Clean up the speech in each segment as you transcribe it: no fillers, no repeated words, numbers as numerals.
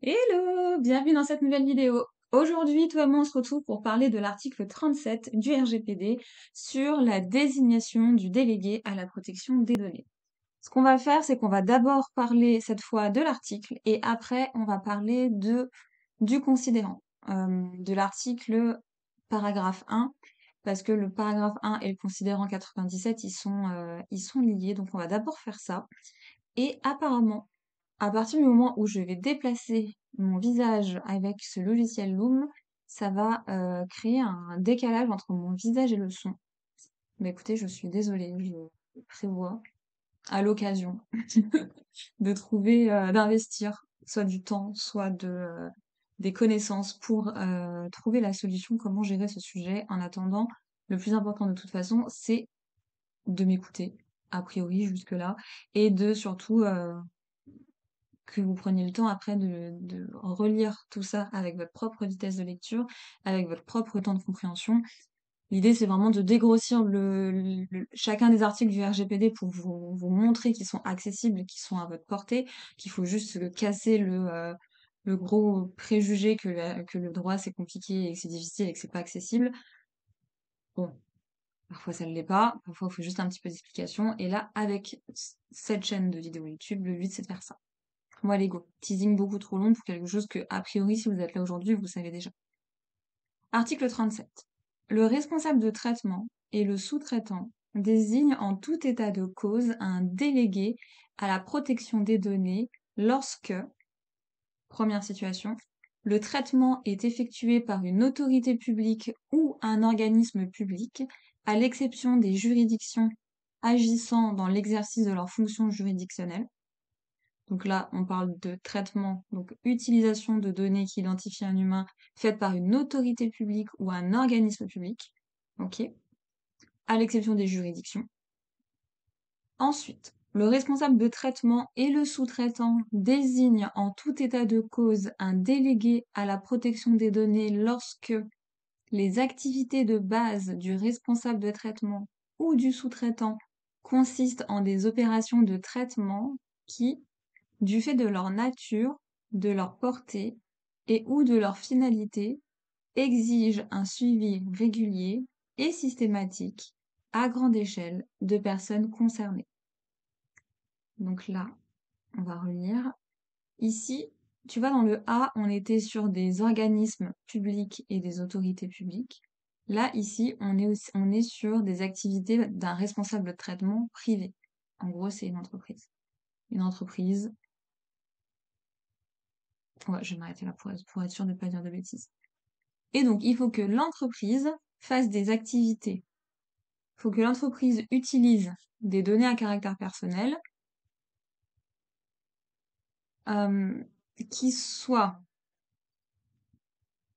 Hello, bienvenue dans cette nouvelle vidéo. Aujourd'hui, toi et moi, on se retrouve pour parler de l'article 37 du RGPD sur la désignation du délégué à la protection des données. Ce qu'on va faire, c'est qu'on va d'abord parler cette fois de l'article et après, on va parler du considérant, de l'article paragraphe 1, parce que le paragraphe 1 et le considérant 97, ils sont liés. Donc, on va d'abord faire ça. Et apparemment, à partir du moment où je vais déplacer mon visage avec ce logiciel Loom, ça va créer un décalage entre mon visage et le son. Mais écoutez, je suis désolée, je prévois à l'occasion de trouver, d'investir soit du temps, soit des connaissances pour trouver la solution, comment gérer ce sujet. En attendant, le plus important de toute façon, c'est de m'écouter, a priori jusque-là, et de surtout que vous preniez le temps après de relire tout ça avec votre propre vitesse de lecture, avec votre propre temps de compréhension. L'idée, c'est vraiment de dégrossir chacun des articles du RGPD pour vous montrer qu'ils sont accessibles, qu'ils sont à votre portée, qu'il faut juste casser le gros préjugé que le droit c'est compliqué et que c'est difficile et que c'est pas accessible. Bon, parfois ça ne l'est pas, parfois il faut juste un petit peu d'explication. Et là, avec cette chaîne de vidéos YouTube, le but c'est de faire ça. Bon, allez, go. Teasing beaucoup trop long pour quelque chose que, a priori, si vous êtes là aujourd'hui, vous savez déjà. Article 37. Le responsable de traitement et le sous-traitant désignent en tout état de cause un délégué à la protection des données lorsque, première situation, le traitement est effectué par une autorité publique ou un organisme public, à l'exception des juridictions agissant dans l'exercice de leurs fonctions juridictionnelles. Donc là, on parle de traitement, donc utilisation de données qui identifient un humain faite par une autorité publique ou un organisme public. Ok. À l'exception des juridictions. Ensuite, le responsable de traitement et le sous-traitant désignent en tout état de cause un délégué à la protection des données lorsque les activités de base du responsable de traitement ou du sous-traitant consistent en des opérations de traitement qui, du fait de leur nature, de leur portée et ou de leur finalité, exigent un suivi régulier et systématique à grande échelle de personnes concernées. Donc là, on va relire. Ici, tu vois, dans le A, on était sur des organismes publics et des autorités publiques. Là, ici, on est sur des activités d'un responsable de traitement privé. En gros, c'est une entreprise. Une entreprise. Ouais, je vais m'arrêter là pour être sûr de ne pas dire de bêtises. Et donc, il faut que l'entreprise fasse des activités. Il faut que l'entreprise utilise des données à caractère personnel euh, qui soient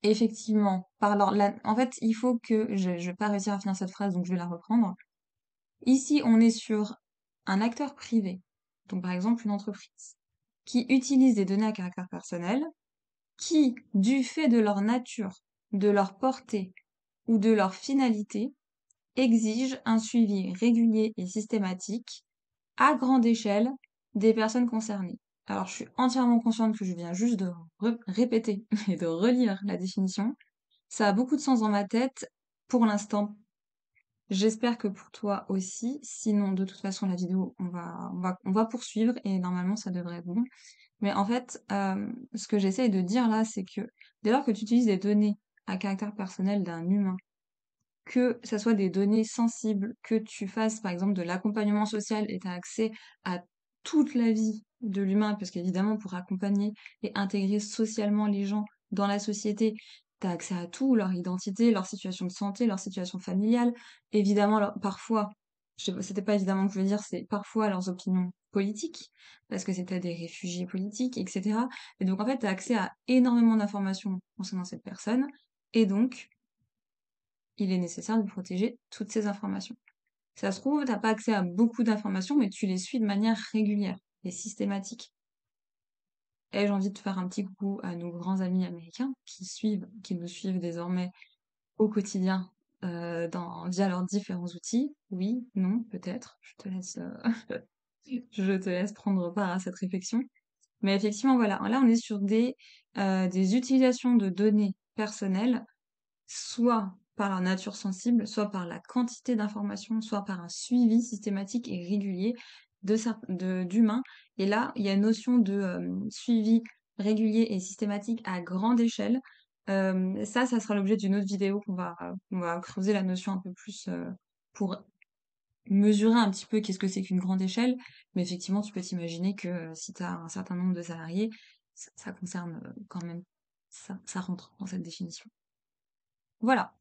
effectivement en fait, il faut que je vais pas réussir à finir cette phrase, donc je vais la reprendre. Ici, on est sur un acteur privé, donc par exemple une entreprise, qui utilise des données à caractère personnel, qui, du fait de leur nature, de leur portée ou de leur finalité, exige un suivi régulier et systématique, à grande échelle, des personnes concernées. Alors, je suis entièrement consciente que je viens juste de répéter et de relire la définition. Ça a beaucoup de sens dans ma tête pour l'instant. J'espère que pour toi aussi. Sinon, de toute façon, la vidéo, on va poursuivre et normalement, ça devrait être bon. Mais en fait, ce que j'essaye de dire là, c'est que dès lors que tu utilises des données à caractère personnel d'un humain, que ça soit des données sensibles, que tu fasses par exemple de l'accompagnement social et tu as accès à toute la vie de l'humain, parce qu'évidemment pour accompagner et intégrer socialement les gens dans la société, tu as accès à tout, leur identité, leur situation de santé, leur situation familiale, évidemment parfois, c'était pas évidemment que je veux dire, c'est parfois leurs opinions politiques, parce que c'était des réfugiés politiques, etc. Et donc en fait, tu as accès à énormément d'informations concernant cette personne, et donc il est nécessaire de protéger toutes ces informations. Ça se trouve, t'as pas accès à beaucoup d'informations, mais tu les suis de manière régulière et systématique. Et j'ai envie de faire un petit coucou à nos grands amis américains qui nous suivent désormais au quotidien via leurs différents outils. Oui, non, peut-être. Je te laisse prendre part à cette réflexion. Mais effectivement, voilà, là, on est sur des utilisations de données personnelles, soit par leur nature sensible, soit par la quantité d'informations, soit par un suivi systématique et régulier d'humains. Et là, il y a une notion de suivi régulier et systématique à grande échelle. Ça sera l'objet d'une autre vidéo qu'on va creuser la notion un peu plus pour mesurer un petit peu qu'est-ce que c'est qu'une grande échelle. Mais effectivement, tu peux t'imaginer que si tu as un certain nombre de salariés, ça concerne quand même ça rentre dans cette définition. Voilà.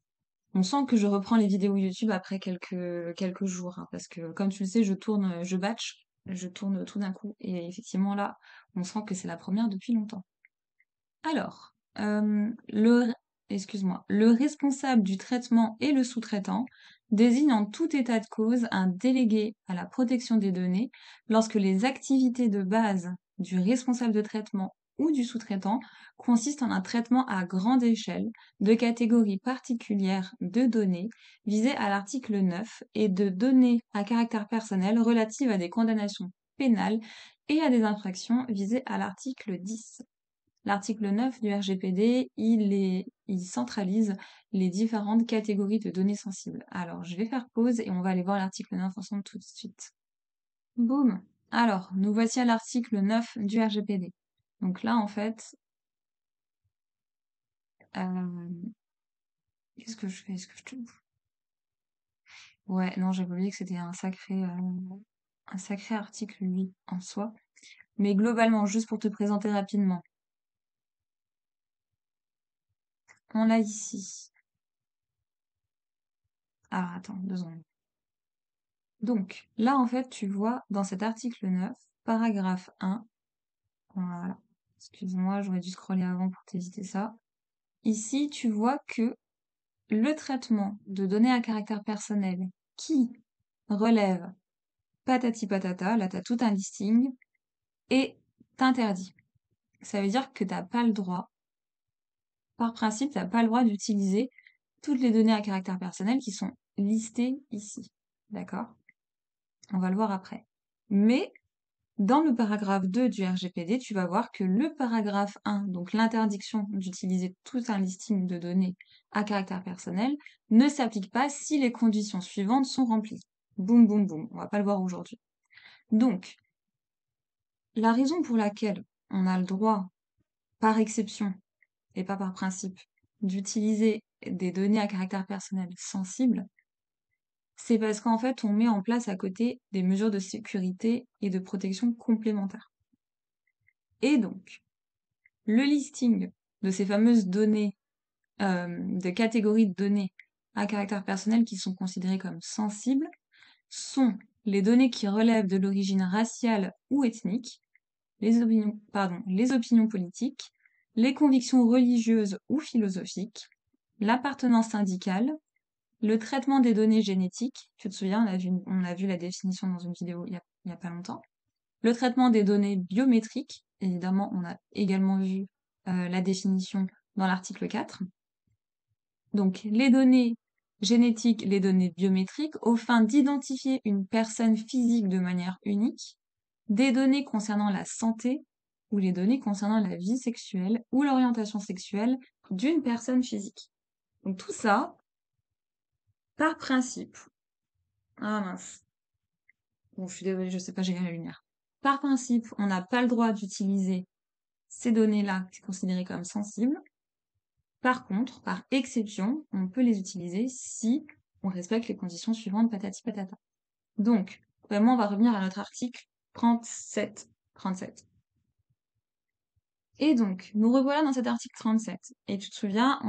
On sent que je reprends les vidéos YouTube après quelques jours, hein, parce que comme tu le sais, je batch, je tourne tout d'un coup, et effectivement là, on sent que c'est la première depuis longtemps. Alors, excuse-moi, le responsable du traitement et le sous-traitant désignent en tout état de cause un délégué à la protection des données lorsque les activités de base du responsable de traitement ou du sous-traitant consistent en un traitement à grande échelle de catégories particulières de données visées à l'article 9 et de données à caractère personnel relatives à des condamnations pénales et à des infractions visées à l'article 10. L'article 9 du RGPD, il centralise les différentes catégories de données sensibles. Alors, je vais faire pause et on va aller voir l'article 9 ensemble tout de suite. Boum! Alors, nous voici à l'article 9 du RGPD. Donc là, en fait, euh, qu'est-ce que je fais? Est-ce que je te... Ouais, non, j'avais oublié que c'était un sacré article, lui, en soi. Mais globalement, juste pour te présenter rapidement, on a ici... Alors, attends, 2 secondes. Donc, là, en fait, tu vois, dans cet article 9, paragraphe 1, voilà, excuse-moi, j'aurais dû scroller avant pour t'éviter ça. Ici, tu vois que le traitement de données à caractère personnel qui relève patati patata, là, tu as tout un listing, est interdit. Ça veut dire que t'as pas le droit, par principe, t'as pas le droit d'utiliser toutes les données à caractère personnel qui sont listées ici. D'accord? On va le voir après. Mais dans le paragraphe 2 du RGPD, tu vas voir que le paragraphe 1, donc l'interdiction d'utiliser tout un listing de données à caractère personnel, ne s'applique pas si les conditions suivantes sont remplies. Boum, boum, boum. On va pas le voir aujourd'hui. Donc, la raison pour laquelle on a le droit, par exception et pas par principe, d'utiliser des données à caractère personnel sensibles, c'est parce qu'en fait, on met en place à côté des mesures de sécurité et de protection complémentaires. Et donc, le listing de ces fameuses données, de catégories de données à caractère personnel qui sont considérées comme sensibles, sont les données qui relèvent de l'origine raciale ou ethnique, les opinions politiques, les convictions religieuses ou philosophiques, l'appartenance syndicale, le traitement des données génétiques. Tu te souviens, on a vu la définition dans une vidéo il y a pas longtemps. Le traitement des données biométriques, évidemment, on a également vu la définition dans l'article 4. Donc, les données génétiques, les données biométriques, aux fins d'identifier une personne physique de manière unique, des données concernant la santé ou les données concernant la vie sexuelle ou l'orientation sexuelle d'une personne physique. Donc tout ça, par principe. Ah mince. Bon, je suis désolée, je sais pas gérer la lumière. Par principe, on n'a pas le droit d'utiliser ces données-là, qui sont considérées comme sensibles. Par contre, par exception, on peut les utiliser si on respecte les conditions suivantes, patati patata. Donc, vraiment, on va revenir à notre article 37. Et donc, nous revoilà dans cet article 37. Et tu te souviens,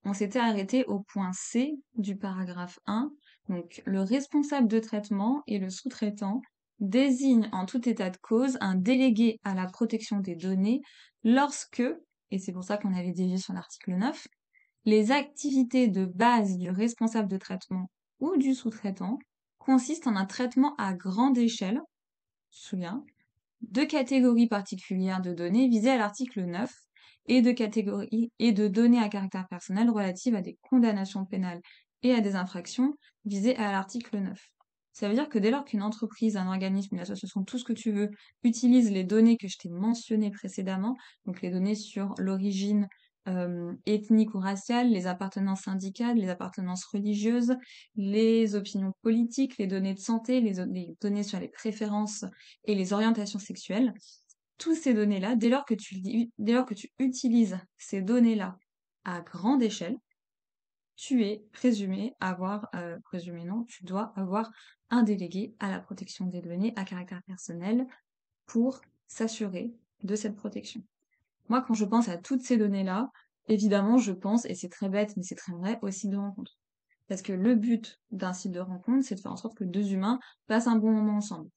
on s'était arrêté au point C du paragraphe 1. Donc, le responsable de traitement et le sous-traitant désignent en tout état de cause un délégué à la protection des données lorsque, et c'est pour ça qu'on avait dévié sur l'article 9, les activités de base du responsable de traitement ou du sous-traitant consistent en un traitement à grande échelle, tu te souviens, de catégories particulières de données visées à l'article 9 et de catégories et de données à caractère personnel relatives à des condamnations pénales et à des infractions visées à l'article 9. Ça veut dire que dès lors qu'une entreprise, un organisme, une association, tout ce que tu veux, utilise les données que je t'ai mentionnées précédemment, donc les données sur l'origine ethnique ou raciale, les appartenances syndicales, les appartenances religieuses, les opinions politiques, les données de santé, les données sur les préférences et les orientations sexuelles, toutes ces données-là, dès lors que tu utilises ces données-là à grande échelle, tu es présumé non, tu dois avoir un délégué à la protection des données à caractère personnel pour s'assurer de cette protection. Moi, quand je pense à toutes ces données-là, évidemment, je pense, et c'est très bête, mais c'est très vrai, au site de rencontre. Parce que le but d'un site de rencontre, c'est de faire en sorte que deux humains passent un bon moment ensemble.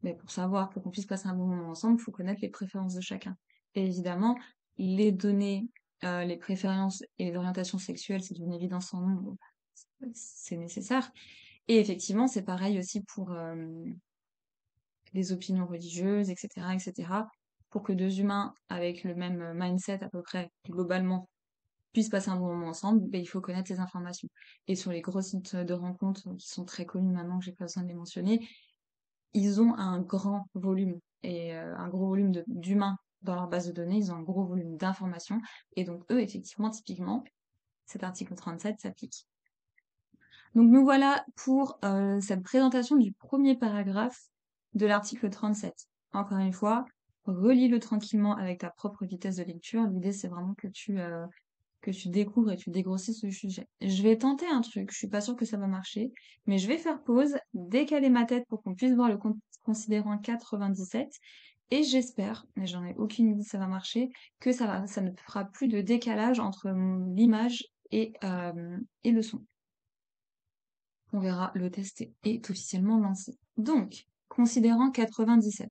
Mais pour qu'on puisse passer un bon moment ensemble, il faut connaître les préférences de chacun. Et évidemment, les données, les préférences et les orientations sexuelles, c'est une évidence sans nom, c'est nécessaire. Et effectivement, c'est pareil aussi pour les opinions religieuses, etc., etc. Pour que deux humains avec le même mindset à peu près, globalement, puissent passer un bon moment ensemble, ben, il faut connaître ces informations. Et sur les gros sites de rencontres qui sont très connus maintenant, que j'ai pas besoin de les mentionner, ils ont un grand volume et un gros volume d'humains dans leur base de données, ils ont un gros volume d'informations. Et donc eux, effectivement, typiquement, cet article 37 s'applique. Donc nous voilà pour cette présentation du premier paragraphe de l'article 37. Encore une fois, relis-le tranquillement avec ta propre vitesse de lecture. L'idée, c'est vraiment que tu découvres et tu dégrossisses ce sujet. Je vais tenter un truc, je suis pas sûre que ça va marcher, mais je vais faire pause, décaler ma tête pour qu'on puisse voir le considérant 97, et j'espère, mais j'en ai aucune idée si ça va marcher, que ça ne fera plus de décalage entre l'image et le son. On verra, le test est officiellement lancé. Donc, considérant 97.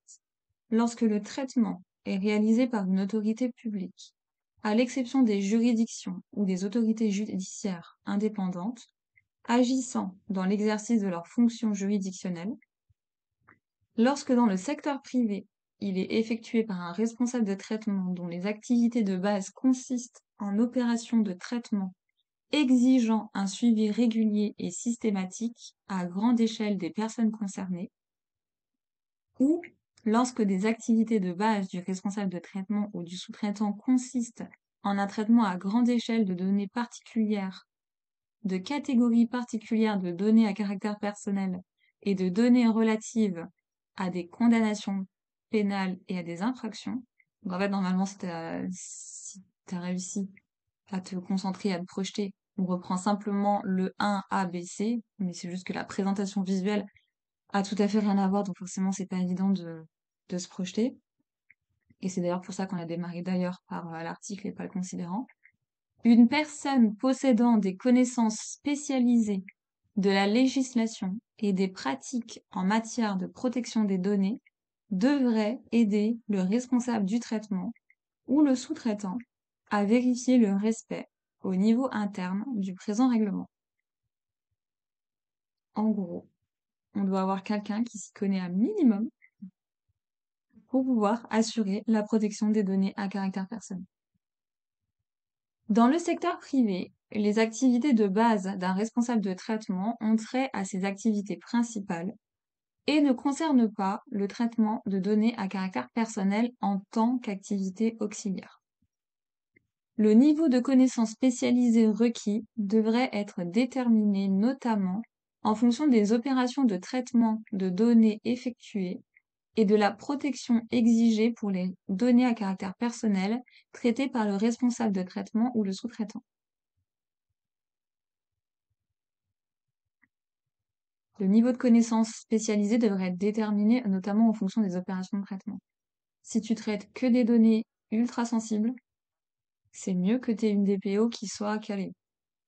Lorsque le traitement est réalisé par une autorité publique, à l'exception des juridictions ou des autorités judiciaires indépendantes, agissant dans l'exercice de leurs fonctions juridictionnelles, lorsque dans le secteur privé, il est effectué par un responsable de traitement dont les activités de base consistent en opérations de traitement exigeant un suivi régulier et systématique à grande échelle des personnes concernées, ou lorsque des activités de base du responsable de traitement ou du sous-traitant consistent en un traitement à grande échelle de données particulières, de catégories particulières de données à caractère personnel et de données relatives à des condamnations pénales et à des infractions. Donc en fait, normalement, si t'as réussi à te concentrer, à te projeter, on reprend simplement le 1 A, B, C, mais c'est juste que la présentation visuelle a tout à fait rien à voir, donc forcément c'est pas évident de se projeter. Et c'est d'ailleurs pour ça qu'on a démarré d'ailleurs par l'article et pas le considérant. Une personne possédant des connaissances spécialisées de la législation et des pratiques en matière de protection des données devrait aider le responsable du traitement ou le sous-traitant à vérifier le respect au niveau interne du présent règlement. En gros, on doit avoir quelqu'un qui s'y connaît un minimum pour pouvoir assurer la protection des données à caractère personnel. Dans le secteur privé, les activités de base d'un responsable de traitement ont trait à ses activités principales et ne concernent pas le traitement de données à caractère personnel en tant qu'activité auxiliaire. Le niveau de connaissance spécialisée requis devrait être déterminé notamment en fonction des opérations de traitement de données effectuées et de la protection exigée pour les données à caractère personnel traitées par le responsable de traitement ou le sous-traitant. Le niveau de connaissance spécialisée devrait être déterminé notamment en fonction des opérations de traitement. Si tu traites que des données ultra sensibles, c'est mieux que tu aies une DPO qui soit calée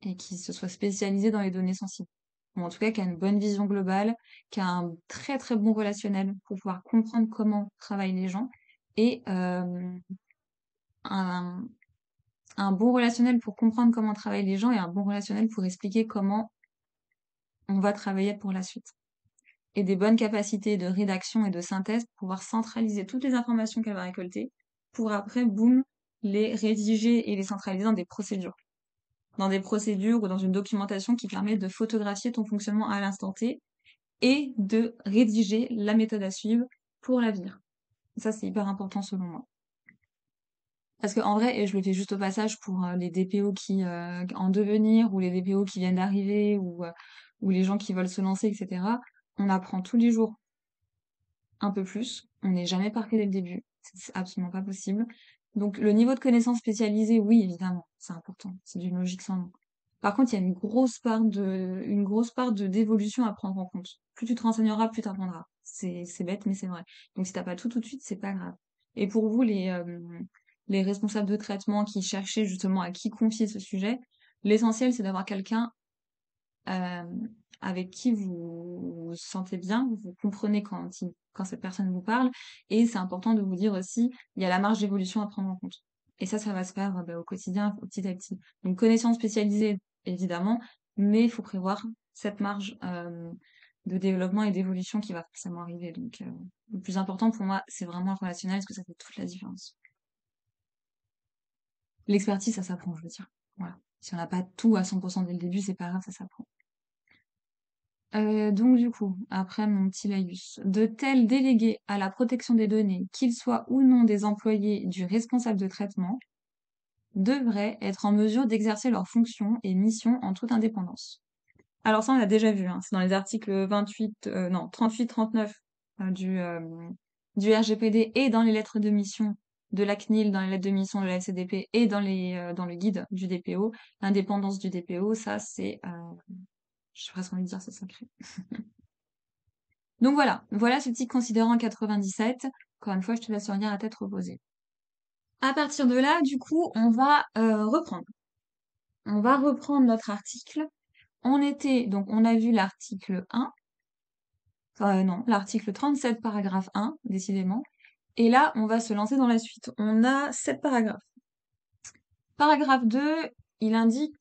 et qui se soit spécialisée dans les données sensibles. Ou en tout cas, qui a une bonne vision globale, qui a un très très bon relationnel pour pouvoir comprendre comment travaillent les gens et un, un bon relationnel pour comprendre comment travaillent les gens et un bon relationnel pour expliquer comment on va travailler pour la suite. Et des bonnes capacités de rédaction et de synthèse pour pouvoir centraliser toutes les informations qu'elle va récolter pour après, boum, les rédiger et les centraliser dans des procédures. Dans des procédures ou dans une documentation qui permet de photographier ton fonctionnement à l'instant T et de rédiger la méthode à suivre pour l'avenir. Ça, c'est hyper important selon moi. Parce qu'en vrai, et je le fais juste au passage pour les DPO qui en devenir ou les DPO qui viennent d'arriver ou les gens qui veulent se lancer, etc. On apprend tous les jours un peu plus. On n'est jamais parfait dès le début. C'est absolument pas possible. Donc le niveau de connaissance spécialisée, oui, évidemment, c'est important. C'est d'une logique sans nom. Par contre, il y a une grosse part de d'évolution à prendre en compte. Plus tu te renseigneras, plus tu apprendras. C'est bête, mais c'est vrai. Donc si t'as pas tout de suite, c'est pas grave. Et pour vous, les responsables de traitement qui cherchaient justement à qui confier ce sujet, l'essentiel, c'est d'avoir quelqu'un euh, avec qui vous vous sentez bien, vous comprenez quand cette personne vous parle, et c'est important de vous dire aussi, il y a la marge d'évolution à prendre en compte. Et ça va se faire au quotidien, petit à petit. Donc connaissance spécialisée, évidemment, mais il faut prévoir cette marge de développement et d'évolution qui va forcément arriver. Donc le plus important pour moi, c'est vraiment le relationnel, parce que ça fait toute la différence. L'expertise, ça s'apprend, je veux dire. Voilà. Si on n'a pas tout à 100% dès le début, c'est pas grave, ça s'apprend. Donc du coup, après mon petit laïus, de tels délégués à la protection des données, qu'ils soient ou non des employés du responsable de traitement, devraient être en mesure d'exercer leurs fonctions et missions en toute indépendance. Alors ça, on l'a déjà vu, hein, c'est dans les articles 28, non, 38, 39 du RGPD et dans les lettres de mission de la CNIL, dans les lettres de mission de la LCDP et dans le guide du DPO. L'indépendance du DPO, ça c'est, je sais presque envie de dire, c'est sacré. Donc voilà ce petit considérant 97. Encore une fois, je te laisse relire à tête reposée. À partir de là, du coup, on va reprendre. On va reprendre notre article. Donc on a vu l'article 1, non, l'article 37, paragraphe 1, décidément. Et là, on va se lancer dans la suite. On a 7 paragraphes. Paragraphe 2, il indique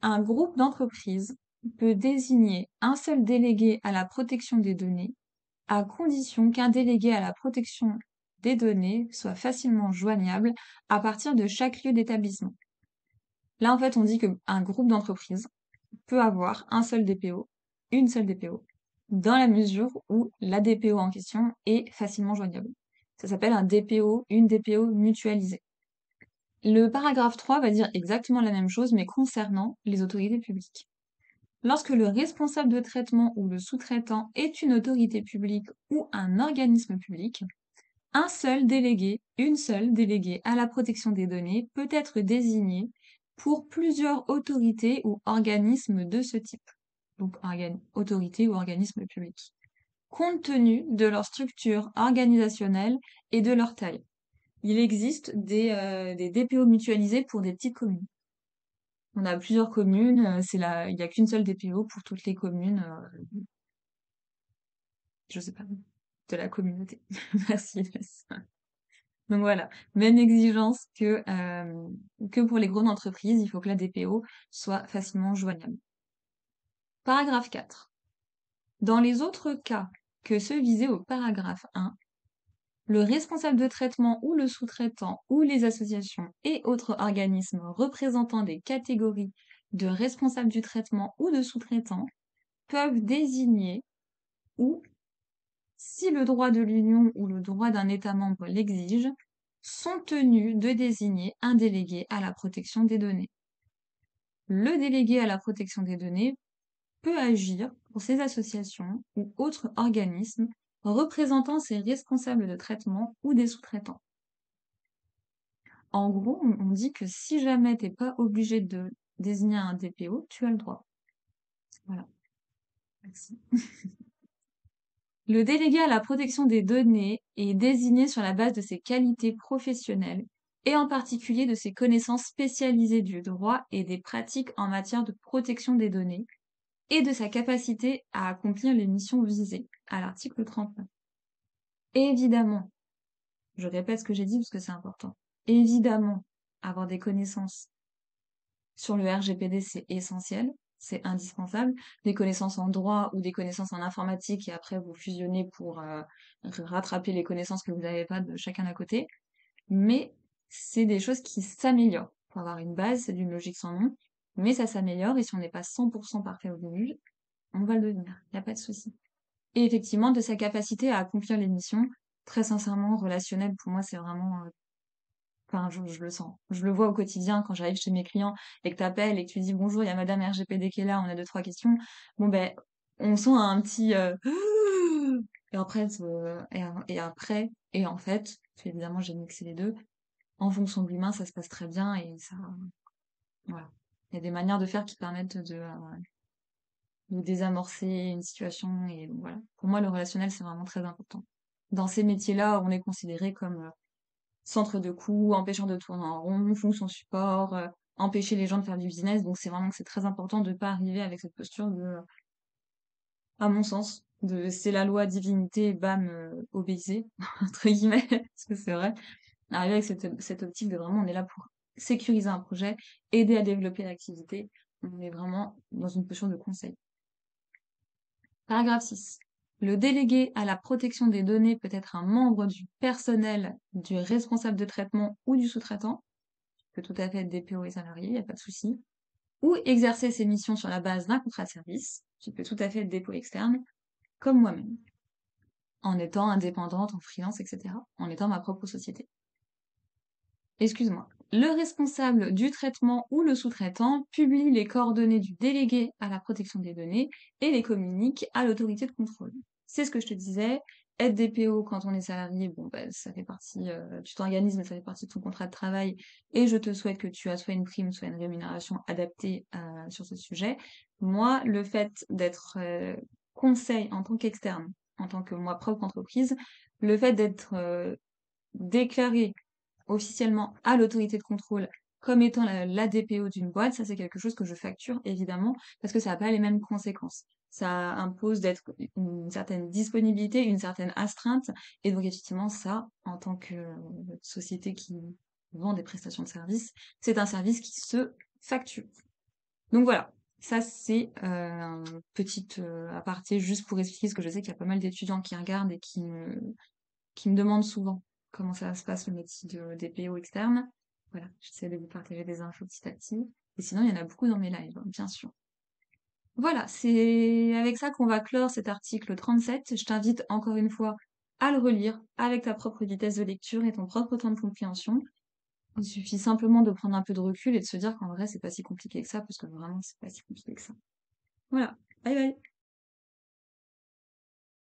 un groupe d'entreprises peut désigner un seul délégué à la protection des données à condition qu'un délégué à la protection des données soit facilement joignable à partir de chaque lieu d'établissement. Là, en fait, on dit qu'un groupe d'entreprises peut avoir un seul DPO, une seule DPO, dans la mesure où la DPO en question est facilement joignable. Ça s'appelle un DPO, une DPO mutualisée. Le paragraphe 3 va dire exactement la même chose, mais concernant les autorités publiques. Lorsque le responsable de traitement ou le sous-traitant est une autorité publique ou un organisme public, un seul délégué, une seule déléguée à la protection des données peut être désigné pour plusieurs autorités ou organismes de ce type. Donc, autorités ou organismes publics. Compte tenu de leur structure organisationnelle et de leur taille. Il existe des DPO mutualisés pour des petites communes. On a plusieurs communes, il n'y a qu'une seule DPO pour toutes les communes, je sais pas, de la communauté. Merci, Inès. Donc voilà, même exigence que pour les grandes entreprises, il faut que la DPO soit facilement joignable. Paragraphe 4. Dans les autres cas que ceux visés au paragraphe 1, le responsable de traitement ou le sous-traitant ou les associations et autres organismes représentant des catégories de responsables du traitement ou de sous-traitants peuvent désigner ou, si le droit de l'Union ou le droit d'un État membre l'exige, sont tenus de désigner un délégué à la protection des données. Le délégué à la protection des données peut agir pour ces associations ou autres organismes représentant ces responsables de traitement ou des sous-traitants. En gros, on dit que si jamais t'es pas obligé de désigner un DPO, tu as le droit. Voilà. Merci. Le délégué à la protection des données est désigné sur la base de ses qualités professionnelles et en particulier de ses connaissances spécialisées du droit et des pratiques en matière de protection des données et de sa capacité à accomplir les missions visées à l'article 39. Évidemment, je répète ce que j'ai dit parce que c'est important. Évidemment, avoir des connaissances sur le RGPD, c'est essentiel, c'est indispensable. Des connaissances en droit ou des connaissances en informatique et après vous fusionnez pour rattraper les connaissances que vous n'avez pas de chacun à côté. Mais c'est des choses qui s'améliorent. Pour avoir une base, c'est d'une logique sans nom, mais ça s'améliore et si on n'est pas 100% parfait au début, on va le devenir. Il n'y a pas de souci. et effectivement de sa capacité à accomplir les missions. Très sincèrement, relationnel, pour moi, c'est vraiment, enfin, je le sens. Je le vois au quotidien quand j'arrive chez mes clients et que tu appelles et que tu dis bonjour, il y a Madame RGPD qui est là, on a deux, trois questions. Bon, ben, on sent un petit, et après, et après, et en fait, parce qu'évidemment, j'ai mixé les deux. En fonction de l'humain, ça se passe très bien et ça, voilà. Il y a des manières de faire qui permettent de désamorcer une situation et donc voilà. Pour moi, le relationnel, c'est vraiment très important. Dans ces métiers-là, on est considéré comme centre de coût, empêchant de tourner en rond, fonction support, empêcher les gens de faire du business. Donc c'est vraiment que c'est très important de pas arriver avec cette posture de, à mon sens, de c'est la loi divinité, bam, obéissez, entre guillemets, parce que c'est vrai. Arriver avec cette optique de vraiment on est là pour sécuriser un projet, aider à développer l'activité. On est vraiment dans une posture de conseil. Paragraphe 6. Le délégué à la protection des données peut être un membre du personnel, du responsable de traitement ou du sous-traitant. Peut tout à fait être DPO et salarié, il n'y a pas de souci. Ou exercer ses missions sur la base d'un contrat de service. Tu peux tout à fait être dépôt externe, comme moi-même, en étant indépendante, en freelance, etc., en étant ma propre société. Excuse-moi. Le responsable du traitement ou le sous-traitant publie les coordonnées du délégué à la protection des données et les communique à l'autorité de contrôle. C'est ce que je te disais. Être DPO quand on est salarié, bon, bah, ça fait partie, tu t'organises, mais ça fait partie de ton contrat de travail. Et je te souhaite que tu as soit une prime, soit une rémunération adaptée sur ce sujet. Moi, le fait d'être conseil en tant qu'externe, en tant que moi propre entreprise, le fait d'être déclaré officiellement à l'autorité de contrôle comme étant la DPO d'une boîte, ça c'est quelque chose que je facture évidemment parce que ça n'a pas les mêmes conséquences. Ça impose d'être une certaine disponibilité, une certaine astreinte, et donc effectivement ça, en tant que société qui vend des prestations de services, c'est un service qui se facture. Donc voilà, ça c'est un petit aparté juste pour expliquer, parce que je sais qu'il y a pas mal d'étudiants qui regardent et qui me demandent souvent comment ça se passe le métier de DPO externe. Voilà, j'essaie de vous partager des infos petit à petit. Et sinon, il y en a beaucoup dans mes lives, hein, bien sûr. Voilà, c'est avec ça qu'on va clore cet article 37. Je t'invite encore une fois à le relire avec ta propre vitesse de lecture et ton propre temps de compréhension. Il suffit simplement de prendre un peu de recul et de se dire qu'en vrai, c'est pas si compliqué que ça, parce que vraiment, c'est pas si compliqué que ça. Voilà. Bye bye.